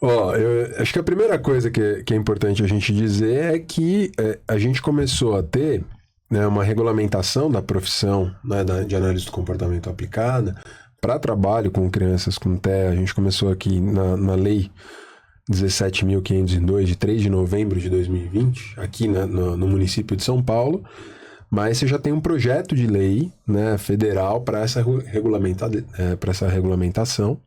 Ó, eu acho que a primeira coisa que é importante a gente dizer é que a gente começou a ter, né, uma regulamentação da profissão, né, de análise do comportamento aplicada para trabalho com crianças com TEA. A gente começou aqui na Lei 17.502, de 3 de novembro de 2020, aqui no município de São Paulo, mas você já tem um projeto de lei, né, federal para essa regulamentação.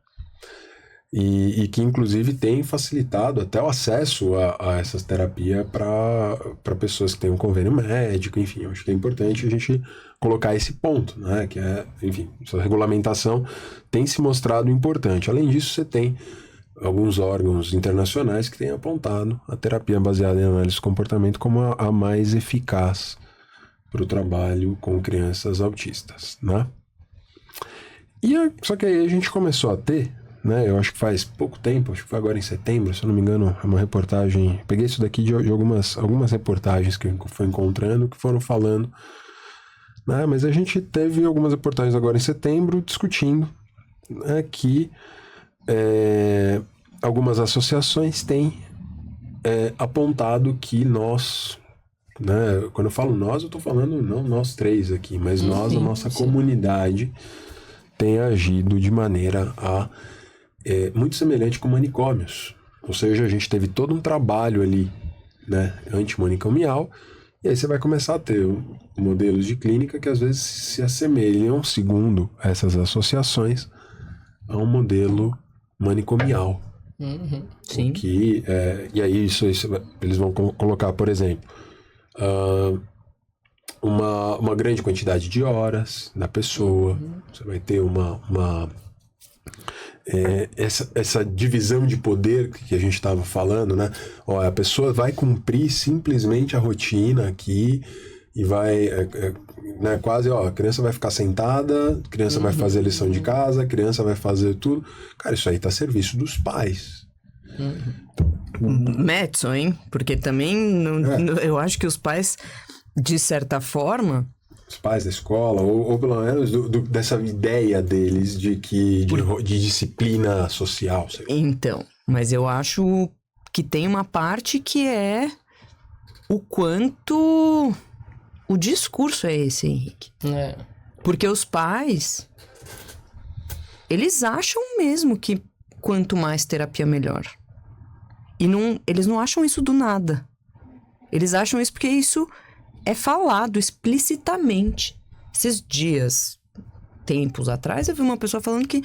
E que, inclusive, tem facilitado até o acesso a essas terapias para pessoas que têm um convênio médico, enfim. Eu acho que é importante a gente colocar esse ponto, né? Que é, enfim, essa regulamentação tem se mostrado importante. Além disso, você tem alguns órgãos internacionais que têm apontado a terapia baseada em análise de comportamento como a mais eficaz para o trabalho com crianças autistas, né? Só que aí a gente começou a ter, né, eu acho que faz pouco tempo, acho que foi agora em setembro, se eu não me engano, é uma reportagem, peguei isso daqui de algumas reportagens que eu fui encontrando, que foram falando, né, mas a gente teve algumas reportagens agora em setembro discutindo, né, que algumas associações têm apontado que nós, né, quando eu falo nós, eu estou falando não nós três aqui, mas nós, a nossa comunidade, tem agido de maneira muito semelhante com manicômios. Ou seja, a gente teve todo um trabalho ali, né, antimanicomial, e aí você vai começar a ter modelos de clínica que às vezes se assemelham, segundo essas associações, a um modelo manicomial. Sim. E aí isso eles vão colocar, por exemplo, uma grande quantidade de horas da pessoa. Você vai ter essa divisão de poder que a gente estava falando, né? Ó, a pessoa vai cumprir simplesmente a rotina aqui e vai, né, quase, ó, a criança vai ficar sentada, a criança vai fazer a lição de casa, a criança vai fazer tudo. Cara, isso aí tá a serviço dos pais. Madison, hein? Porque também eu acho que os pais, de certa forma... Os pais da escola, ou pelo menos dessa ideia deles de disciplina social. Sei lá. Então, mas eu acho que tem uma parte que é o quanto o discurso é esse, Henrique. Porque os pais, eles acham mesmo que quanto mais terapia, melhor. E eles não acham isso do nada. Eles acham isso porque isso é falado explicitamente. Esses dias, tempos atrás, eu vi uma pessoa falando que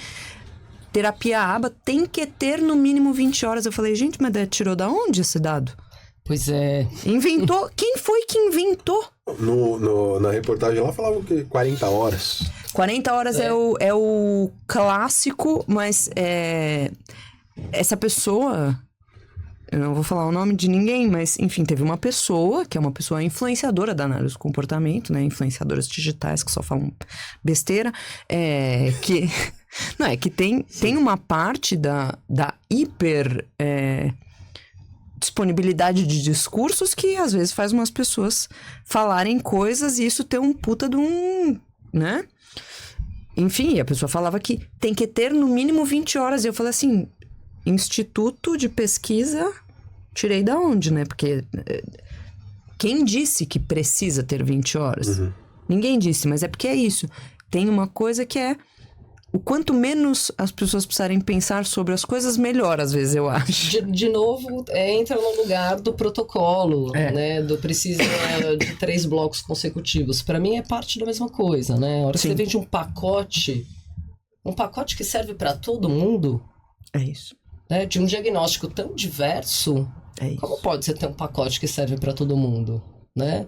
terapia ABA tem que ter no mínimo 20 horas. Eu falei, gente, mas tirou da onde esse dado? Pois é. Inventou? Quem foi que inventou? Na reportagem lá falavam que 40 horas. 40 horas é o clássico, mas essa pessoa... Eu não vou falar o nome de ninguém, mas, enfim, teve uma pessoa, que é uma pessoa influenciadora da análise do comportamento, né? Influenciadoras digitais que só falam besteira, que tem uma parte da hiper disponibilidade de discursos que, às vezes, faz umas pessoas falarem coisas e isso ter um puta de um, né? Enfim, a pessoa falava que tem que ter no mínimo 20 horas. E eu falei assim... Instituto de pesquisa, tirei da onde, né? Porque quem disse que precisa ter 20 horas? Ninguém disse, mas é porque é isso. Tem uma coisa que é o quanto menos as pessoas precisarem pensar sobre as coisas, melhor, às vezes, eu acho. De novo, entra no lugar do protocolo, né? Do precisa de 3 blocos consecutivos. Para mim é parte da mesma coisa, né? A hora que você vende um pacote que serve para todo mundo... É isso. Né, de um diagnóstico tão diverso, como pode você ter um pacote que serve para todo mundo, né?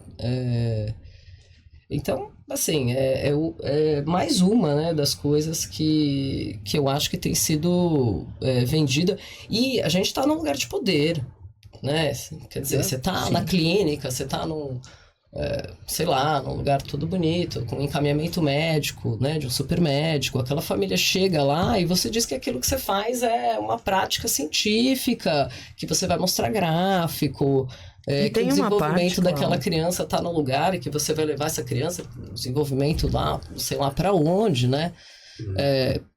Então, assim, é mais uma, né, das coisas que eu acho que tem sido vendida. E a gente está num lugar de poder, né? Quer dizer, você está na clínica, você está num... sei lá, num lugar todo bonito, com encaminhamento médico, né, de um super médico, aquela família chega lá e você diz que aquilo que você faz é uma prática científica, que você vai mostrar gráfico, que o desenvolvimento daquela criança tá no lugar e que você vai levar essa criança, o desenvolvimento lá, sei lá pra onde, né?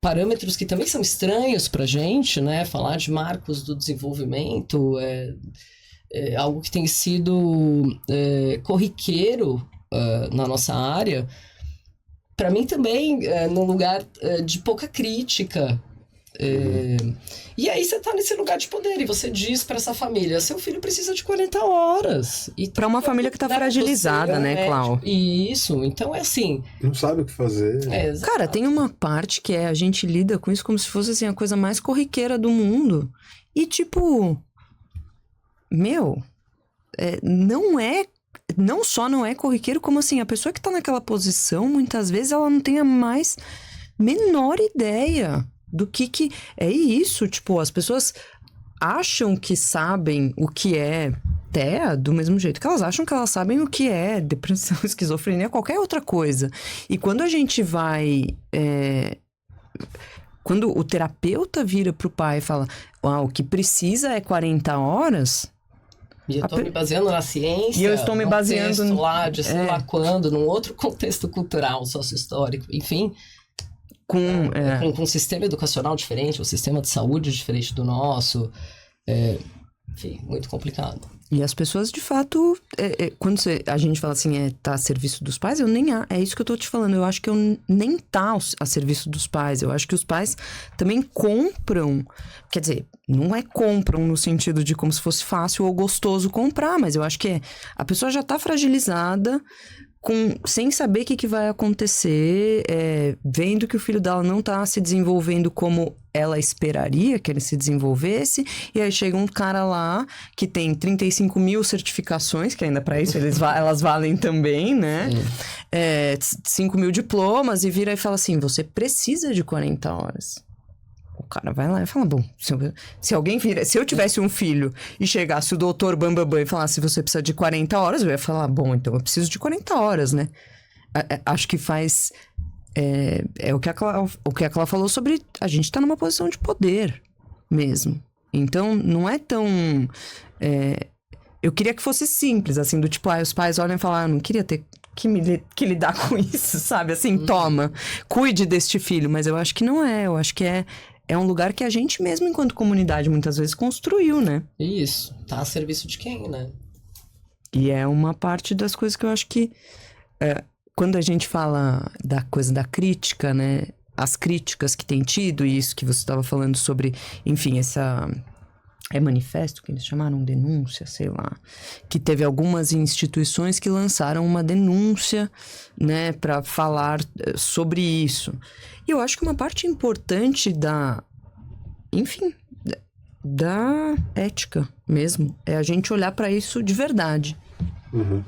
parâmetros que também são estranhos pra gente, né? Falar de marcos do desenvolvimento é algo que tem sido corriqueiro na nossa área. Para mim também, num lugar de pouca crítica. E aí você tá nesse lugar de poder e você diz para essa família, seu filho precisa de 40 horas. Para uma família que tá fragilizada, né, Clau? Isso, então é assim... Não sabe o que fazer. Cara, tem uma parte que a gente lida com isso como se fosse assim, a coisa mais corriqueira do mundo. E tipo... Não só não é corriqueiro, como assim, a pessoa que tá naquela posição, muitas vezes ela não tem a mais menor ideia do que é isso. Tipo, as pessoas acham que sabem o que é TEA do mesmo jeito que elas acham que elas sabem o que é depressão, esquizofrenia, qualquer outra coisa. E quando a gente vai... Quando o terapeuta vira pro pai e fala, o que precisa é 40 horas... E eu estou me baseando na ciência. E eu estou me baseando no lá de sei lá quando, num outro contexto cultural, sócio-histórico, enfim. Com um sistema educacional diferente, um sistema de saúde diferente do nosso. Enfim, muito complicado. E as pessoas, de fato, quando a gente fala assim, tá a serviço dos pais, é isso que eu tô te falando. Eu acho que eu nem tá a serviço dos pais. Eu acho que os pais também compram. Quer dizer, não compram no sentido de como se fosse fácil ou gostoso comprar, mas eu acho que a pessoa já tá fragilizada, sem saber o que vai acontecer, vendo que o filho dela não tá se desenvolvendo como ela esperaria que ele se desenvolvesse, e aí chega um cara lá que tem 35 mil certificações, que ainda para isso elas valem também, né? 5 mil diplomas, e vira e fala assim, você precisa de 40 horas. O cara vai lá e fala, bom, se eu tivesse um filho e chegasse o doutor Bambambam e falasse, você precisa de 40 horas, eu ia falar, bom, então eu preciso de 40 horas, né? Acho que faz... o que a Clara falou sobre... A gente tá numa posição de poder mesmo. Então, não é tão... eu queria que fosse simples, assim, do tipo, os pais olham e falam, não queria ter que lidar com isso, sabe? Assim, toma, cuide deste filho. Mas eu acho que não é. Eu acho que é um lugar que a gente mesmo, enquanto comunidade, muitas vezes construiu, né? Isso. Tá a serviço de quem, né? E é uma parte das coisas que eu acho que... quando a gente fala da coisa da crítica, né? As críticas que tem tido, e isso que você estava falando sobre, enfim, essa... manifesto que eles chamaram, denúncia, sei lá. Que teve algumas instituições que lançaram uma denúncia, né, para falar sobre isso. E eu acho que uma parte importante da ética mesmo é a gente olhar para isso de verdade.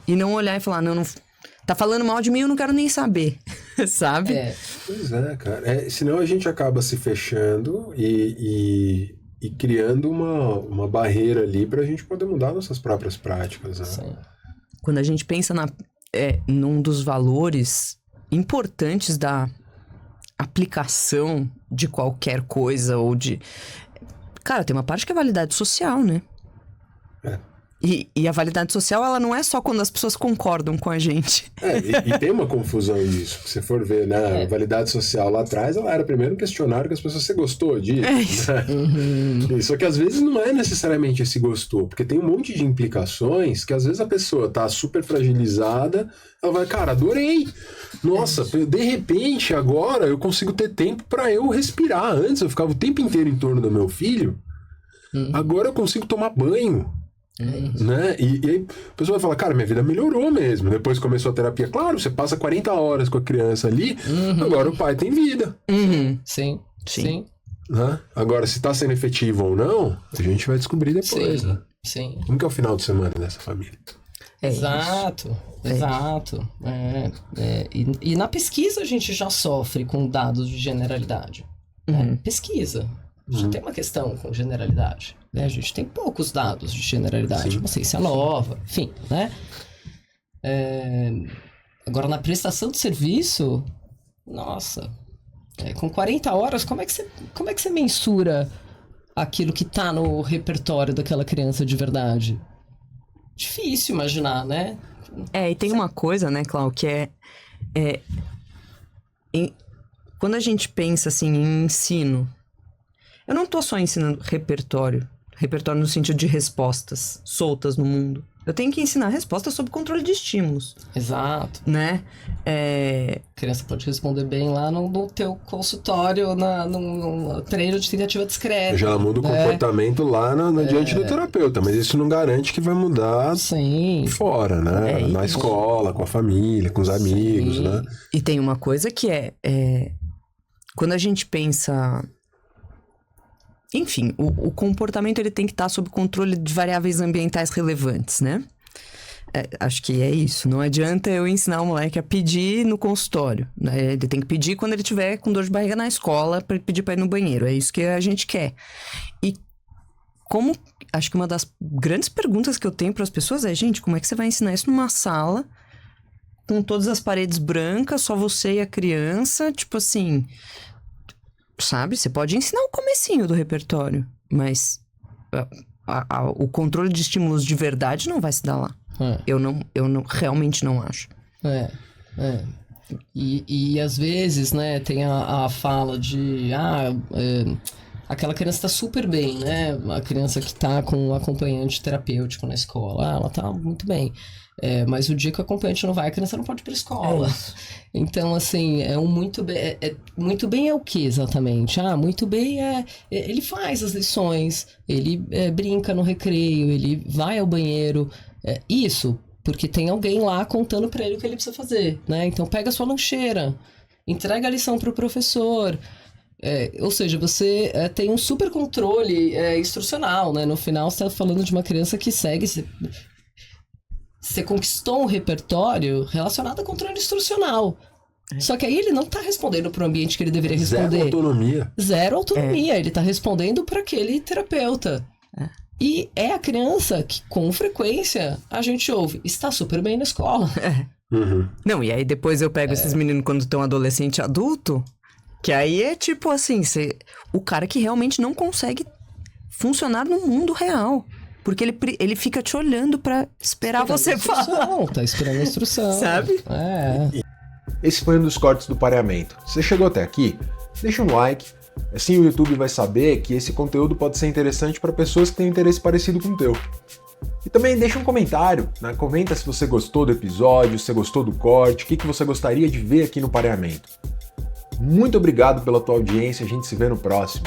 E não olhar e falar, não, tá falando mal de mim, eu não quero nem saber, sabe? Pois é, cara. Senão a gente acaba se fechando e criando uma barreira ali pra gente poder mudar nossas próprias práticas, né? Sim. Quando a gente pensa num dos valores importantes da aplicação de qualquer coisa ou de... Cara, tem uma parte que é a validade social, né? E a validade social, ela não é só quando as pessoas concordam com a gente. E tem uma confusão nisso. Se você for ver, né? A validade social lá atrás, ela era primeiro um questionário que as pessoas, você gostou disso? Né? Só que às vezes não é necessariamente esse gostou, porque tem um monte de implicações que às vezes a pessoa tá super fragilizada, ela vai, cara, adorei! Nossa, de repente agora eu consigo ter tempo pra eu respirar. Antes eu ficava o tempo inteiro em torno do meu filho, agora eu consigo tomar banho. Né? E aí a pessoa vai falar, cara, minha vida melhorou mesmo. Depois começou a terapia. Claro, você passa 40 horas com a criança ali, agora o pai tem vida. Sim. Né? Agora, se tá sendo efetivo ou não, a gente vai descobrir depois. Sim. Né? Sim. Como que é o final de semana dessa família? Exato. E na pesquisa a gente já sofre com dados de generalidade. Pesquisa. Já tem uma questão com generalidade. Né? A gente tem poucos dados de generalidade. Uma ciência nova, enfim, né? Agora, na prestação de serviço, nossa, com 40 horas, como é que você mensura aquilo que tá no repertório daquela criança de verdade? Difícil imaginar, né? E tem uma coisa, né, Clau, que quando a gente pensa, assim, em ensino, eu não tô só ensinando repertório no sentido de respostas soltas no mundo. Eu tenho que ensinar respostas sobre controle de estímulos. Exato. Né? A criança pode responder bem lá no teu consultório, no treino de tentativa discreta. Já muda o comportamento lá diante do terapeuta, mas isso não garante que vai mudar fora, né? Na escola, com a família, com os amigos, né? E tem uma coisa que quando a gente pensa... Enfim, o comportamento ele tem que estar sob controle de variáveis ambientais relevantes, né? Acho que é isso. Não adianta eu ensinar o moleque a pedir no consultório, né? Ele tem que pedir quando ele tiver com dor de barriga na escola para pedir para ir no banheiro. É isso que a gente quer. E acho que uma das grandes perguntas que eu tenho para as pessoas é, gente, como é que você vai ensinar isso numa sala com todas as paredes brancas, só você e a criança? Tipo assim... Sabe? Você pode ensinar o comecinho do repertório, mas o controle de estímulos de verdade não vai se dar lá. Eu realmente não acho. E às vezes, né, tem a fala de... aquela criança tá super bem, né? A criança que tá com um acompanhante terapêutico na escola. Ela tá muito bem. Mas o dia que o acompanhante não vai, a criança não pode ir pra escola. Então, assim, muito bem... muito bem é o que exatamente? Muito bem ele faz as lições, ele brinca no recreio, ele vai ao banheiro. Isso, porque tem alguém lá contando pra ele o que ele precisa fazer, né? Então, pega a sua lancheira, entrega a lição pro professor... ou seja, você tem um super controle instrucional, né? No final, você tá falando de uma criança que segue... Você conquistou um repertório relacionado a controle instrucional. Só que aí ele não tá respondendo pro ambiente que ele deveria responder. Zero autonomia. Ele tá respondendo para aquele terapeuta. E é a criança que, com frequência, a gente ouve. Está super bem na escola. Uhum. Não, e aí depois eu pego esses meninos quando estão adolescente e adulto... Que aí é tipo assim, o cara que realmente não consegue funcionar no mundo real. Porque ele fica te olhando pra esperar você falar. Tá esperando a instrução. Sabe? Esse foi um dos cortes do Pareamento. Você chegou até aqui? Deixa um like. Assim o YouTube vai saber que esse conteúdo pode ser interessante para pessoas que têm interesse parecido com o teu. E também deixa um comentário, né? Comenta se você gostou do episódio, se você gostou do corte, o que você gostaria de ver aqui no Pareamento. Muito obrigado pela tua audiência, a gente se vê no próximo.